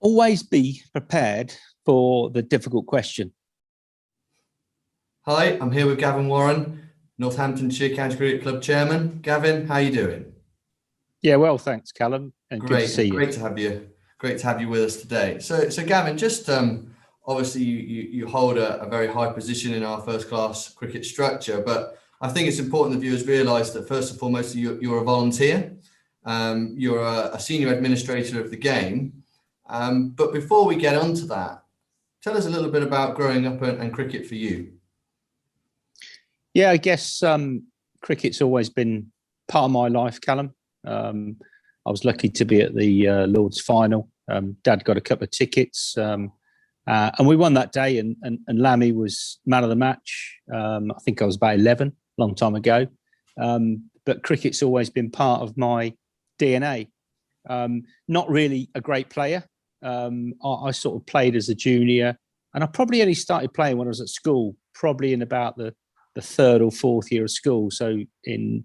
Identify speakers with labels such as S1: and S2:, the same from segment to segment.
S1: Always be prepared for the difficult question.
S2: Hi, I'm here with Gavin Warren, Northamptonshire County Cricket Club Chairman. Gavin, how are you doing?
S1: Yeah, well, thanks, Callum, and good to
S2: Great,
S1: see you.
S2: great to have you. Great to have you with us today. So Gavin, just obviously you hold a very high position in our first class cricket structure, but I think it's important that viewers realise that first and foremost you're a volunteer. You're a senior administrator of the game. But before we get onto that, tell us a little bit about growing up and cricket for you.
S1: Yeah, I guess cricket's always been part of my life, Callum. I was lucky to be at the Lord's final. Dad got a couple of tickets, and we won that day. And Lammy was man of the match. I think I was about 11, long time ago. But cricket's always been part of my DNA. Not really a great player. I sort of played as a junior, and I probably only started playing when I was at school, probably in about the third or fourth year of school. So in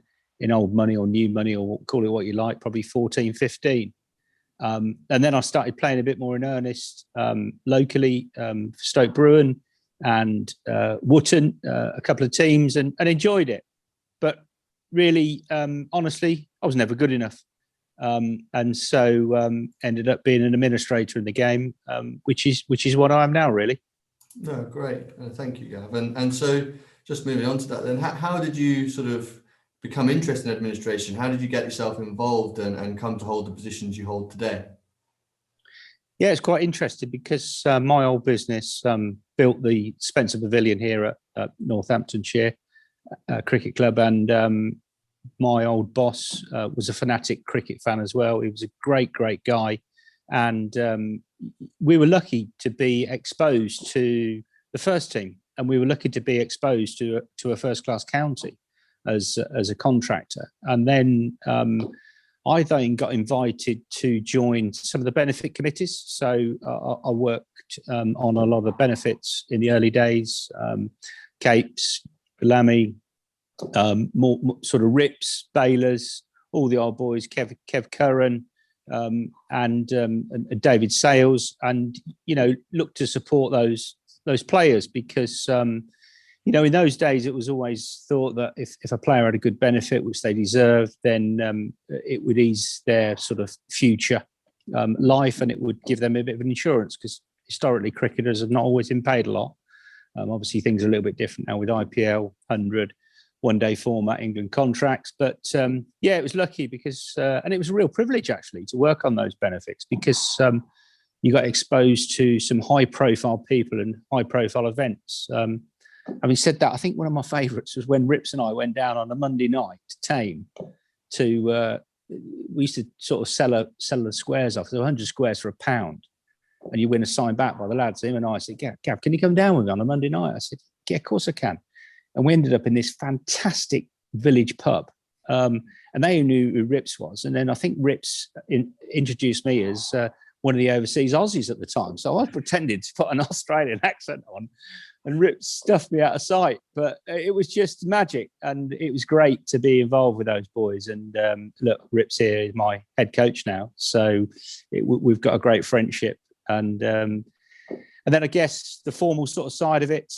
S1: old money or new money, or call it what you like, probably 14, 15. And then I started playing a bit more in earnest locally, Stoke Bruin and Wootton, a couple of teams, and enjoyed it. But really, honestly, I was never good enough. And so ended up being an administrator in the game, which is what I am now, really.
S2: No, great. Thank you, Gavin. And so just moving on to that then, how did you sort of become interested in administration? How did you get yourself involved and come to hold the positions you hold today?
S1: Yeah, it's quite interesting because my old business built the Spencer Pavilion here at Northamptonshire Cricket Club, and my old boss was a fanatic cricket fan as well. He was a great guy, and we were lucky to be exposed to the first team, and we were lucky to be exposed to a first class county as a contractor. And then I then got invited to join some of the benefit committees. So I worked on a lot of the benefits in the early days, Capes, Lammy, more sort of Rips, Baylors, all the old boys, Kev Curran, and David Sales, and look to support those players because in those days it was always thought that if a player had a good benefit, which they deserved, then it would ease their sort of future life, and it would give them a bit of an insurance, because historically cricketers have not always been paid a lot. Obviously things are a little bit different now with IPL, 100, one-day format, England contracts. But it was lucky because, and it was a real privilege actually to work on those benefits, because you got exposed to some high-profile people and high-profile events. Having said that, I think one of my favourites was when Rips and I went down on a Monday night to Tame we used to sort of sell the squares off. There were 100 squares for £1, and you win a sign back by the lads. Him and I said, Gav, can you come down with me on a Monday night? I said, yeah, of course I can. And we ended up in this fantastic village pub. And they knew who Rips was. And then I think Rips introduced me as one of the overseas Aussies at the time. So I pretended to put an Australian accent on, and Rips stuffed me out of sight. But it was just magic. And it was great to be involved with those boys. And look, Rips here is my head coach now. So we've got a great friendship. And then I guess the formal sort of side of it,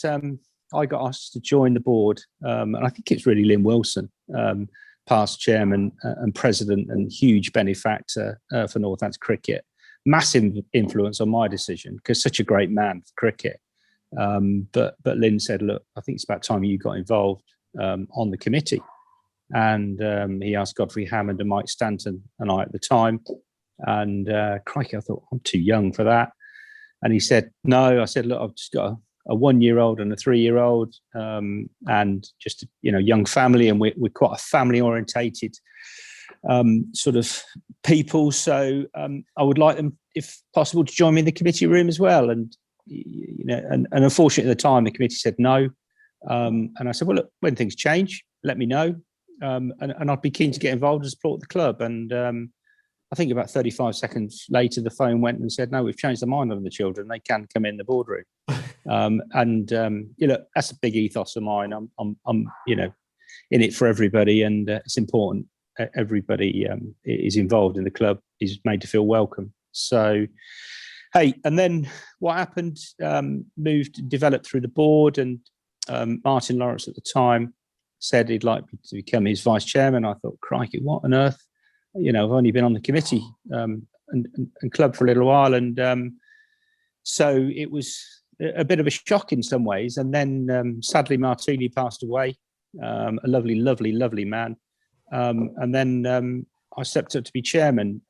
S1: I got asked to join the board, and I think it's really Lynn Wilson, past chairman and president and huge benefactor for Northampton cricket. Massive influence on my decision, because such a great man for cricket. But Lynn said, look, I think it's about time you got involved on the committee. And he asked Godfrey Hammond and Mike Stanton and I at the time. And crikey, I thought, I'm too young for that. And he said, no. I said, look, I've just got a 1-year-old and a 3-year-old, and just young family, and we're quite a family orientated sort of people. So I would like them, if possible, to join me in the committee room as well. And and unfortunately at the time the committee said no. And I said, well, look, when things change, let me know, and I'd be keen to get involved and support the club. And I think about 35 seconds later, the phone went and said, no, we've changed the mind on the children. They can come in the boardroom. That's a big ethos of mine. I'm in it for everybody, and it's important. Everybody is involved in the club, is made to feel welcome. So Hey, and then what happened? Developed through the board, and Martin Lawrence at the time said he'd like me to become his vice chairman. I thought, crikey, what on earth? You know, I've only been on the committee and club for a little while, and so it was a bit of a shock in some ways. And then sadly, Martini passed away, a lovely man. And then I stepped up to be chairman,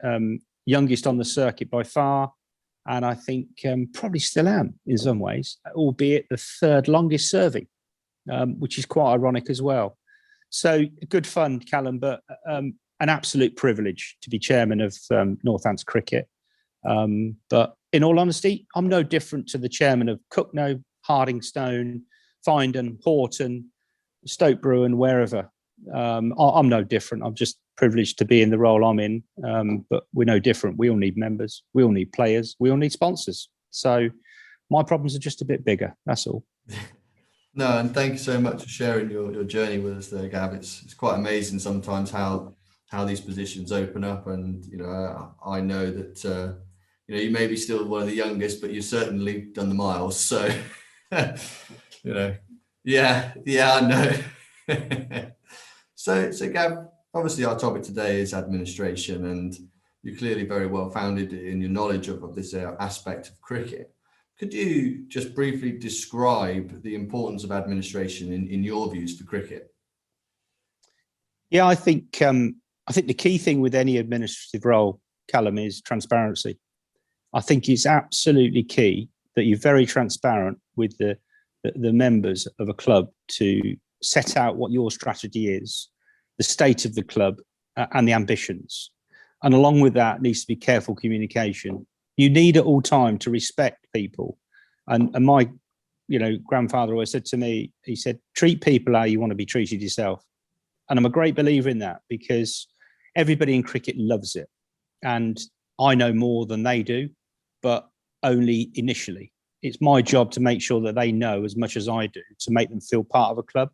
S1: youngest on the circuit by far. And I think probably still am in some ways, albeit the third longest serving, which is quite ironic as well. So good fun, Callum, but an absolute privilege to be chairman of Northants Cricket. But in all honesty, I'm no different to the chairman of Cookno, Hardingstone, Findon, Horton, Stoke Bruin, wherever. I'm no different. I'm just privileged to be in the role I'm in. But we're no different. We all need members. We all need players. We all need sponsors. So my problems are just a bit bigger. That's all.
S2: No, and thank you so much for sharing your journey with us there, Gav. It's quite amazing sometimes how these positions open up. And, you know, I know that, you know, you may be still one of the youngest, but you've certainly done the miles. So, you know, yeah, I know. So Gav, obviously our topic today is administration, and you're clearly very well founded in your knowledge of this aspect of cricket. Could you just briefly describe the importance of administration in your views for cricket?
S1: Yeah, I think the key thing with any administrative role, Callum, is transparency. I think it's absolutely key that you're very transparent with the members of a club to set out what your strategy is, the state of the club, and the ambitions. And along with that needs to be careful communication. You need at all time to respect people. And my, you know, grandfather always said to me, he said, treat people how you want to be treated yourself. And I'm a great believer in that, because everybody in cricket loves it. And I know more than they do, but only initially. It's my job to make sure that they know as much as I do, to make them feel part of a club.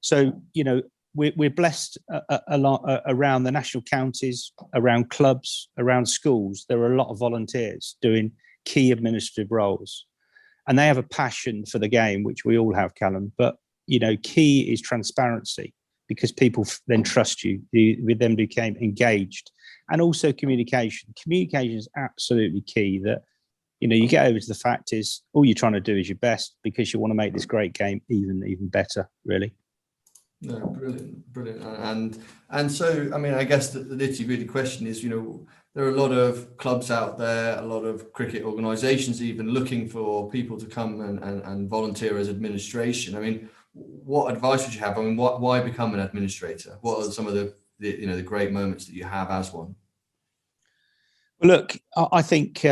S1: So, you know, we're blessed a lot around the national counties, around clubs, around schools. There are a lot of volunteers doing key administrative roles, and they have a passion for the game, which we all have, Callum. But, you know, key is transparency, because people then trust you, with them became engaged, and also communication. Communication is absolutely key. That, you know, you get over to the fact is all you're trying to do is your best, because you want to make this great game even better, really.
S2: No, brilliant. And so, I mean, I guess the nitty-gritty question is, you know, there are a lot of clubs out there, a lot of cricket organisations even looking for people to come and volunteer as administration. I mean, what advice would you have? I mean, why become an administrator? What are some of the great moments that you have as one?
S1: Well, look, I think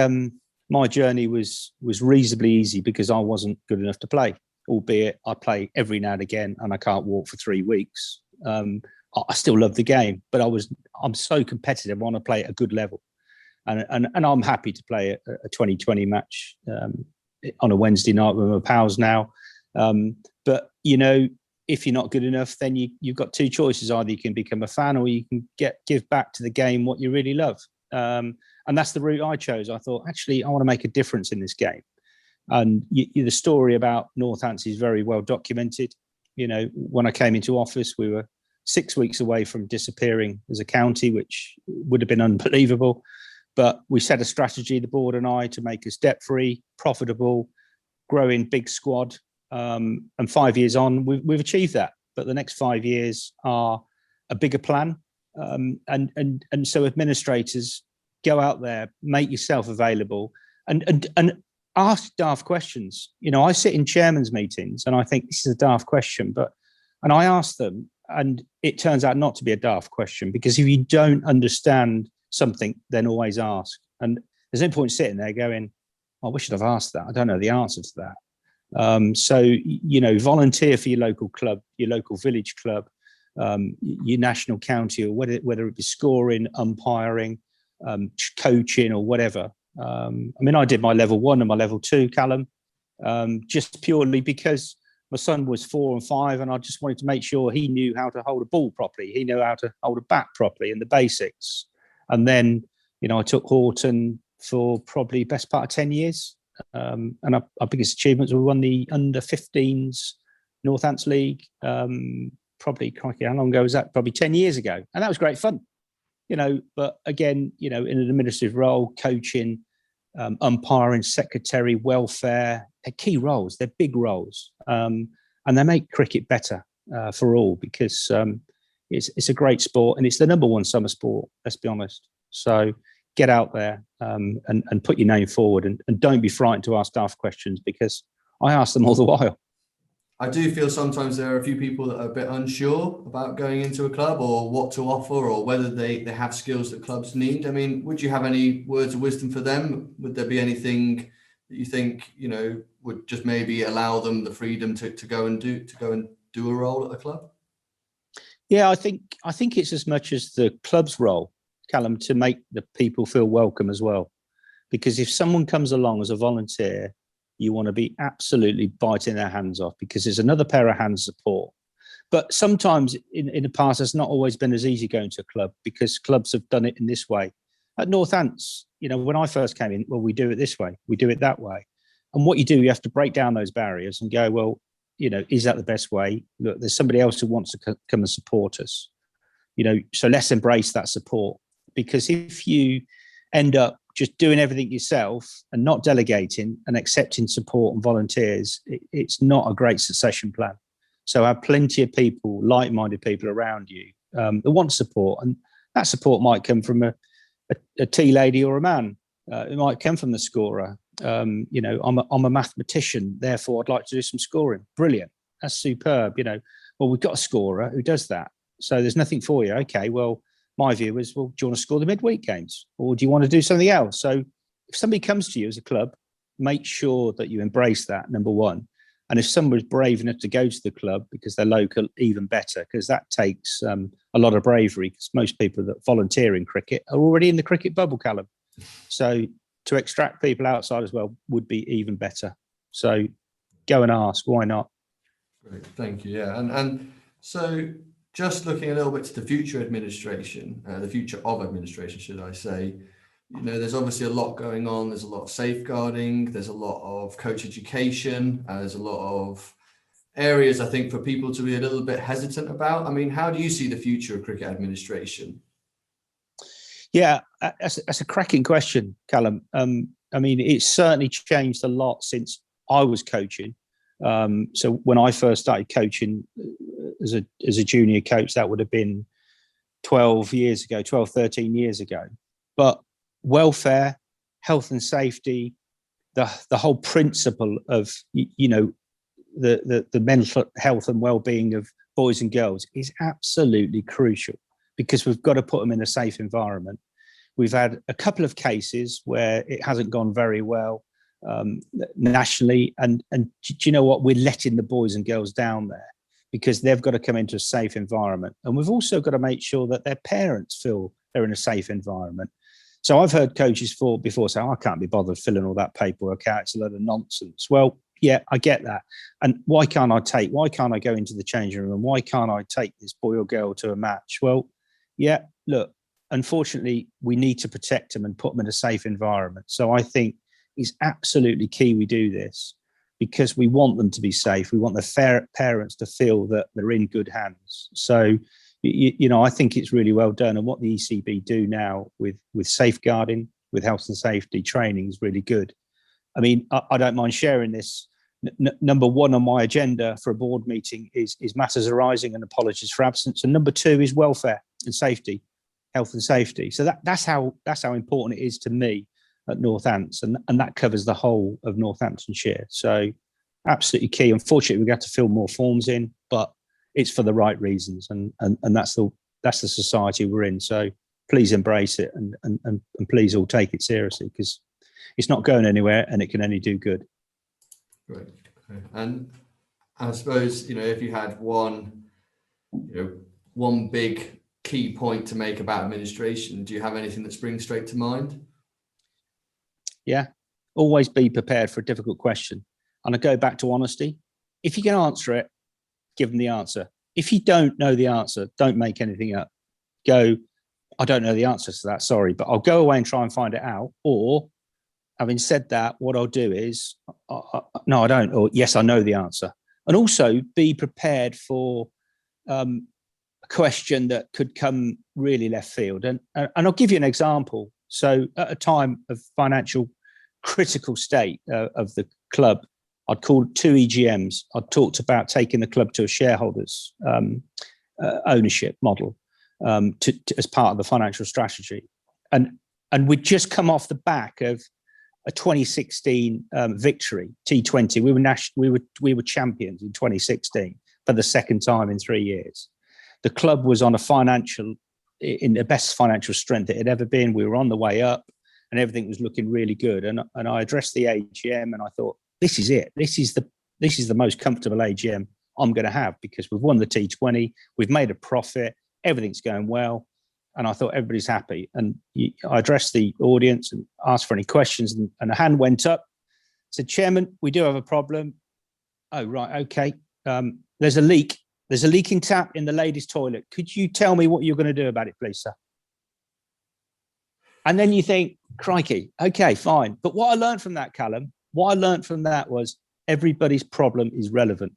S1: my journey was reasonably easy, because I wasn't good enough to play. Albeit I play every now and again, and I can't walk for 3 weeks. I still love the game, but I'm so competitive. I want to play at a good level, and I'm happy to play a 2020 match on a Wednesday night with my pals now. But, you know, if you're not good enough, then you've got two choices: either you can become a fan, or you can give back to the game what you really love. And that's the route I chose. I thought, actually, I want to make a difference in this game. And the story about Northants is very well documented. You know, when I came into office, we were 6 weeks away from disappearing as a county, which would have been unbelievable. But we set a strategy, the board and I, to make us debt-free, profitable, growing big squad. And 5 years on, we've achieved that. But the next 5 years are a bigger plan. And so administrators, go out there, make yourself available, and ask daft questions. You know, I sit in chairman's meetings and I think this is a daft question, and I ask them, and it turns out not to be a daft question, because if you don't understand something, then always ask. And there's no point sitting there going, I wish I'd have asked that. I don't know the answer to that. So, you know, volunteer for your local club, your local village club, your national county, or whether it be scoring, umpiring, coaching, or whatever. I mean, I did my level 1 and my level 2, Callum, just purely because my son was 4 and 5, and I just wanted to make sure he knew how to hold a ball properly. He knew how to hold a bat properly, and the basics. And then, you know, I took Horton, for probably best part of 10 years. And our biggest achievements, we won the under 15s Northampton League, probably, crikey, how long ago was that? Probably 10 years ago. And that was great fun, but again, in an administrative role, coaching, umpiring, secretary, welfare, they're key roles, they're big roles. And they make cricket better for all, because it's a great sport, and it's the number one summer sport, let's be honest. So get out there and put your name forward, and don't be frightened to ask daft questions, because I ask them all the while.
S2: I do feel sometimes there are a few people that are a bit unsure about going into a club, or what to offer, or whether they have skills that clubs need. I mean, would you have any words of wisdom for them? Would there be anything that you think, would just maybe allow them the freedom to go and do a role at the club?
S1: Yeah, I think it's as much as the club's role, Callum, to make the people feel welcome as well. Because if someone comes along as a volunteer, you want to be absolutely biting their hands off, because there's another pair of hands support. But sometimes in the past, it's not always been as easy going to a club, because clubs have done it in this way. At Northampton, when I first came in, well, we do it this way, we do it that way. And what you do, you have to break down those barriers and go, well, is that the best way? Look, there's somebody else who wants to come and support us. So let's embrace that support. Because if you end up just doing everything yourself and not delegating and accepting support and volunteers, it's not a great succession plan. So have plenty of people, like-minded people around you that want support, and that support might come from a tea lady or a man. It might come from the scorer. I'm a mathematician, therefore I'd like to do some scoring. Brilliant, that's superb. Well, we've got a scorer who does that, so there's nothing for you. Okay, well, my view is, well, do you want to score the midweek games, or do you want to do something else? So if somebody comes to you as a club, make sure that you embrace that, number one. And if somebody's brave enough to go to the club because they're local, even better, because that takes a lot of bravery, because most people that volunteer in cricket are already in the cricket bubble, Callum. So to extract people outside as well would be even better. So go and ask, why not?
S2: Great, thank you. Yeah, and so just looking a little bit to the future administration, the future of administration, should I say, there's obviously a lot going on. There's a lot of safeguarding. There's a lot of coach education. There's a lot of areas, I think, for people to be a little bit hesitant about. I mean, how do you see the future of cricket administration?
S1: Yeah, that's a cracking question, Callum. I mean, it's certainly changed a lot since I was coaching. So when I first started coaching as a junior coach, that would have been 13 years ago. But welfare, health and safety, the whole principle of, the mental health and well-being of boys and girls is absolutely crucial, because we've got to put them in a safe environment. We've had a couple of cases where it hasn't gone very well nationally, and do you know what? We're letting the boys and girls down there, because they've got to come into a safe environment. And we've also got to make sure that their parents feel they're in a safe environment. So I've heard coaches before say, I can't be bothered filling all that paperwork out, it's a load of nonsense. Well, yeah, I get that. And why can't I go into the changing room? And why can't I take this boy or girl to a match? Well, yeah, look, unfortunately, we need to protect them and put them in a safe environment. So I think it's absolutely key we do this, because we want them to be safe. We want the parents to feel that they're in good hands. So, I think it's really well done. And what the ECB do now with safeguarding, with health and safety training is really good. I mean, I don't mind sharing this. Number one on my agenda for a board meeting is matters arising and apologies for absence. And number two is welfare and safety, health and safety. So that's how important it is to me at Northampton, and that covers the whole of Northamptonshire. So absolutely key. Unfortunately, we got to fill more forms in, but it's for the right reasons, and that's the society we're in. So please embrace it, and please all take it seriously, because it's not going anywhere and it can only do good.
S2: Great. Okay. And I suppose, if you had one big key point to make about administration, do you have anything that springs straight to mind?
S1: Yeah, always be prepared for a difficult question. And I go back to honesty. If you can answer it, give them the answer. If you don't know the answer, don't make anything up. Go, I don't know the answer to that, sorry, but I'll go away and try and find it out. Or having said that, what I'll do is, no, I don't, or yes, I know the answer. And also be prepared for a question that could come really left field. And I'll give you an example. So at a time of financial critical state of the club, I'd called 2 EGMs. I'd talked about taking the club to a shareholders ownership model as part of the financial strategy. And we'd just come off the back of a 2016 victory, T20. We were champions in 2016 for the second time in 3 years. The club was on in the best financial strength it had ever been. We were on the way up, and everything was looking really good. And I addressed the AGM, and I thought, this is it. This is the most comfortable AGM I'm going to have, because we've won the T20, we've made a profit, everything's going well. And I thought everybody's happy. And I addressed the audience and asked for any questions, and a hand went up. Said, Chairman, we do have a problem. Oh, right, okay. There's a leak. There's a leaking tap in the ladies' toilet. Could you tell me what you're going to do about it, please, sir? And then you think, crikey, okay, fine. But what I learned from that, Callum, was everybody's problem is relevant,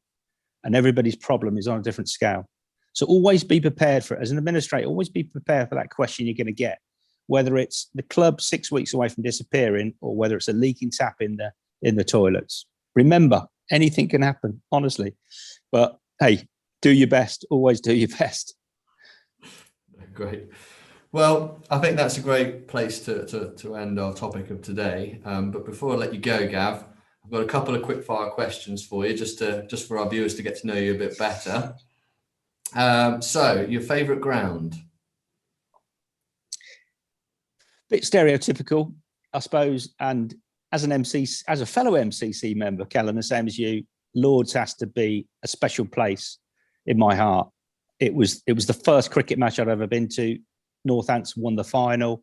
S1: and everybody's problem is on a different scale. So always be prepared for it. As an administrator, always be prepared for that question you're going to get, whether it's the club 6 weeks away from disappearing, or whether it's a leaking tap in the toilets. Remember, anything can happen, honestly. But hey, do your best. Always do your best.
S2: Great. Well, I think that's a great place to end our topic of today. But before I let you go, Gav, I've got a couple of quick fire questions for you, just for our viewers to get to know you a bit better. So your favourite ground?
S1: Bit stereotypical, I suppose. And as a fellow MCC member, Callum, the same as you, Lords has to be a special place in my heart. It was the first cricket match I'd ever been to. Northampton won the final.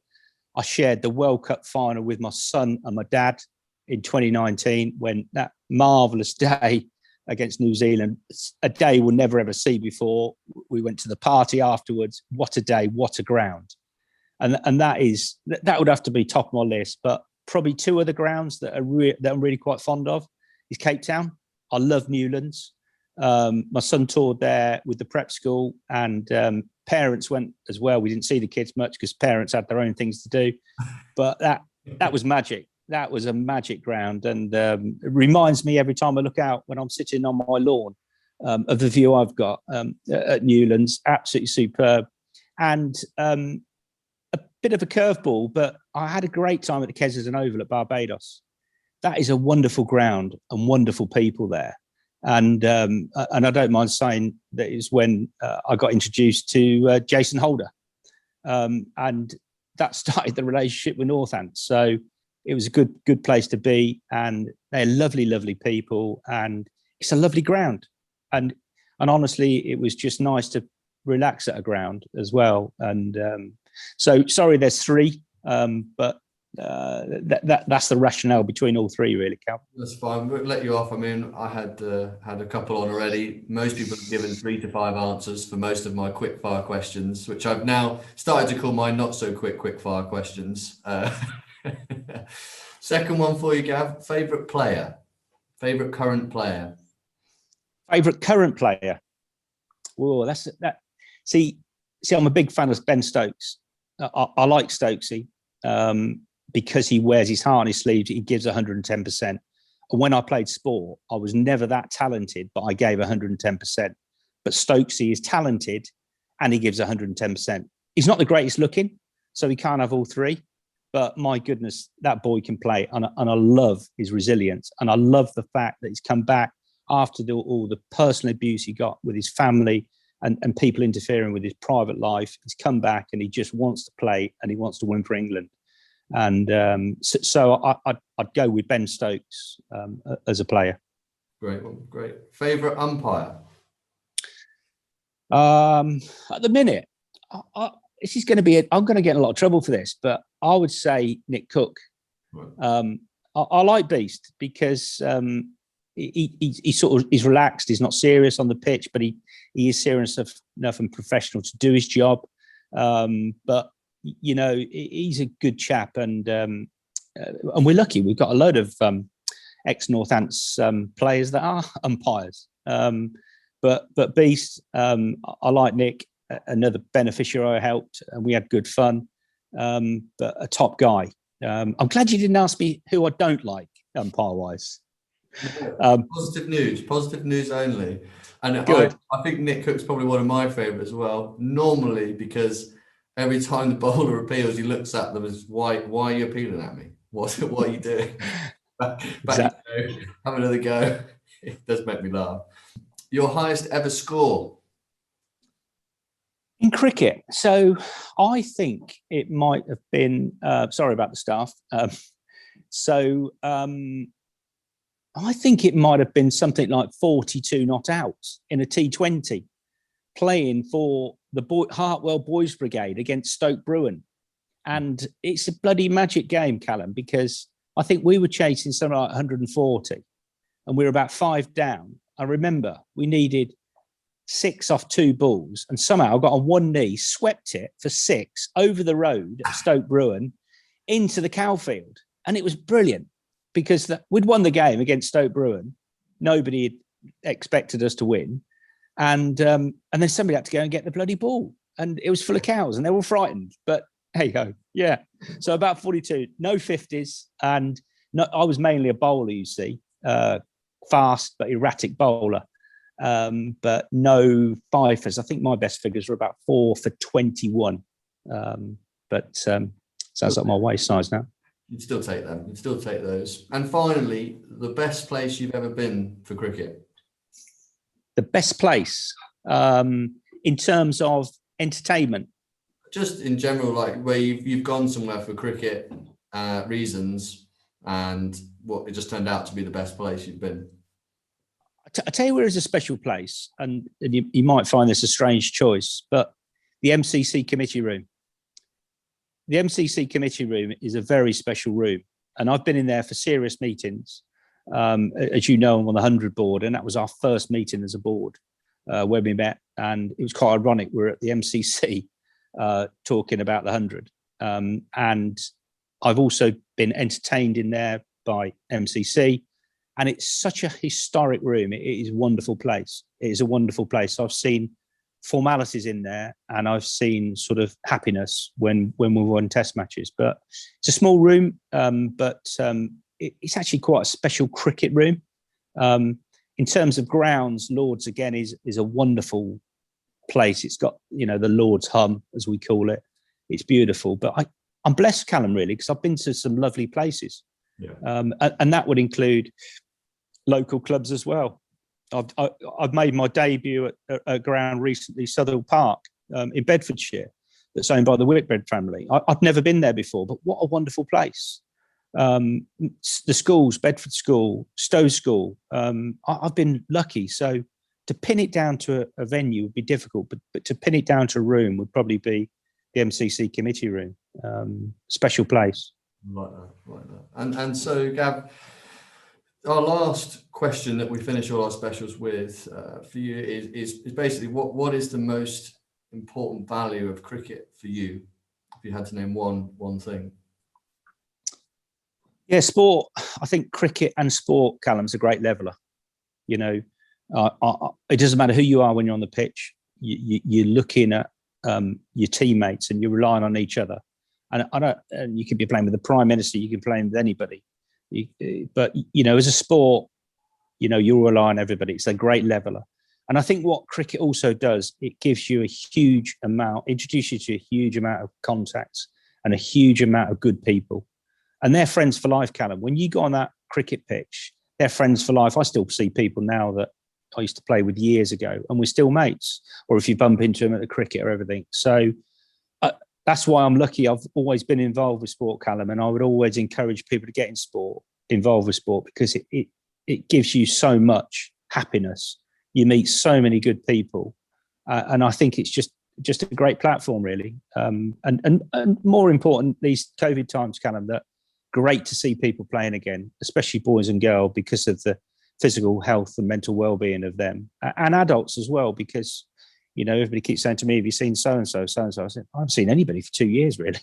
S1: I shared the World Cup final with my son and my dad in 2019, when that marvellous day against New Zealand, a day we'll never ever see before. We went to the party afterwards. What a day, what a ground. And that would have to be top of my list. But probably 2 other grounds that I'm really quite fond of is Cape Town. I love Newlands. My son toured there with the prep school, and parents went as well. We didn't see the kids much because parents had their own things to do. But that was magic. That was a magic ground, and it reminds me every time I look out when I'm sitting on my lawn of the view I've got at Newlands. Absolutely superb. And a bit of a curveball, but I had a great time at the Kesselton Oval at Barbados. That is a wonderful ground and wonderful people there. And I don't mind saying that is when I got introduced to Jason Holder, and that started the relationship with Northampton. So it was a good place to be, and they're lovely, lovely people, and it's a lovely ground. And honestly, it was just nice to relax at a ground as well. And so sorry, there's 3, but that's the rationale between all 3, really, Cal.
S2: That's fine. We'll let you off. I mean, I had a couple on already. Most people have given 3 to 5 answers for most of my quick fire questions, which I've now started to call my not so quick fire questions. Second one for you, Gav. Favorite player? Favorite current player?
S1: Favorite current player? Oh, See, I'm a big fan of Ben Stokes. I like Stokesy because he wears his heart on his sleeve. He gives 110%. And when I played sport, I was never that talented, but I gave 110%. But Stokesy is talented and he gives 110%. He's not the greatest looking, so he can't have all 3. But my goodness, that boy can play. And I love his resilience. And I love the fact that he's come back after all the personal abuse he got with his family and people interfering with his private life. He's come back and he just wants to play and he wants to win for England. And so I'd go with Ben Stokes as a player.
S2: Great one, great. Favorite umpire?
S1: At the minute, this is going to be I'm going to get in a lot of trouble for this, but I would say Nick Cook. Right. I like Beast because he's relaxed. He's not serious on the pitch, but he is serious enough and professional to do his job. But you know, he's a good chap, and and we're lucky. We've got a load of ex-Northants players that are umpires. But Beast, I like Nick, another beneficiary I helped, and we had good fun. But a top guy. I'm glad you didn't ask me who I don't like umpire-wise.
S2: Positive news only. And I think Nick Cook's probably one of my favourites as well. Normally, because every time the bowler appeals, he looks at them as, why are you appealing at me? What are you doing? Exactly. Have another go. It does make me laugh. Your highest ever score?
S1: In cricket. So I think it might have been, sorry about the staff. I think it might have been something like 42 not out in a T20, playing for the Hartwell Boys Brigade against Stoke Bruin. And it's a bloody magic game, Callum, because I think we were chasing something like 140 and we were about 5 down. I remember we needed 6 off 2 balls and somehow I got on one knee, swept it for 6 over the road at Stoke Bruin into the Cowfield. And it was brilliant because we'd won the game against Stoke Bruin. Nobody had expected us to win. And then somebody had to go and get the bloody ball. And it was full of cows and they were all frightened. But hey ho, yeah. So about 42, no 50s. And I was mainly a bowler, you see, fast but erratic bowler. But no fifers. I think my best figures were about 4 for 21. But sounds like my waist size now.
S2: You'd still take them. You'd still take those. And finally, the best place you've ever been for cricket?
S1: The best place in terms of entertainment?
S2: Just in general, like where you've gone somewhere for cricket reasons and what it just turned out to be the best place you've been.
S1: I tell you where is a special place, and you might find this a strange choice, but the MCC committee room. The MCC committee room is a very special room, and I've been in there for serious meetings. As you know, I'm on the 100 board, and that was our first meeting as a board where we met, and it was quite ironic. We're at the MCC talking about the 100, and I've also been entertained in there by MCC. And it's such a historic room. It is a wonderful place. It is a wonderful place. I've seen formalities in there and I've seen sort of happiness when we won test matches. But it's a small room, but it's actually quite a special cricket room. In terms of grounds, Lord's again is a wonderful place. It's got, the Lord's hum, as we call it. It's beautiful. But I'm blessed, Callum, really, because I've been to some lovely places. Yeah. And that would include local clubs as well. I've made my debut at a ground recently, Southall Park in Bedfordshire, that's owned by the Whitbread family. I've never been there before, but what a wonderful place. The schools, Bedford School, Stowe School, I've been lucky. So to pin it down to a venue would be difficult, but to pin it down to a room would probably be the MCC committee room. Special place. Like
S2: that. And so, Gav, our last question that we finish all our specials with for you is basically what is the most important value of cricket for you? If you had to name one thing.
S1: Yeah, sport. I think cricket and sport, Callum's a great leveler. It doesn't matter who you are when you're on the pitch. You're looking at your teammates and you're relying on each other. And you could be playing with the Prime Minister, you can play with anybody. But as a sport, you'll rely on everybody. It's a great leveler. And I think what cricket also does, it gives you introduces you to a huge amount of contacts and a huge amount of good people. And they're friends for life, Callum. When you go on that cricket pitch, they're friends for life. I still see people now that I used to play with years ago and we're still mates. Or if you bump into them at the cricket or everything. So that's why I'm lucky. I've always been involved with sport, Callum, and I would always encourage people to get involved with sport because it gives you so much happiness. You meet so many good people, and I think it's just a great platform, really. And more important, these COVID times, Callum, that great to see people playing again, especially boys and girls, because of the physical health and mental well-being of them, and adults as well, because. Everybody keeps saying to me, have you seen so-and-so, so-and-so? I said, I haven't seen anybody for 2 years, really.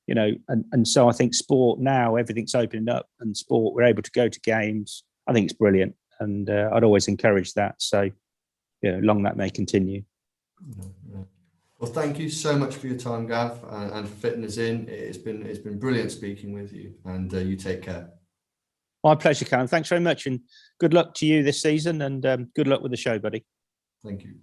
S1: and so I think sport now, everything's opening up, and sport, we're able to go to games. I think it's brilliant, and I'd always encourage that. So, long that may continue.
S2: Yeah. Well, thank you so much for your time, Gav, and for fitting us in. It's been brilliant speaking with you, and you take care.
S1: My pleasure, Callum. Thanks very much, and good luck to you this season, and good luck with the show, buddy.
S2: Thank you.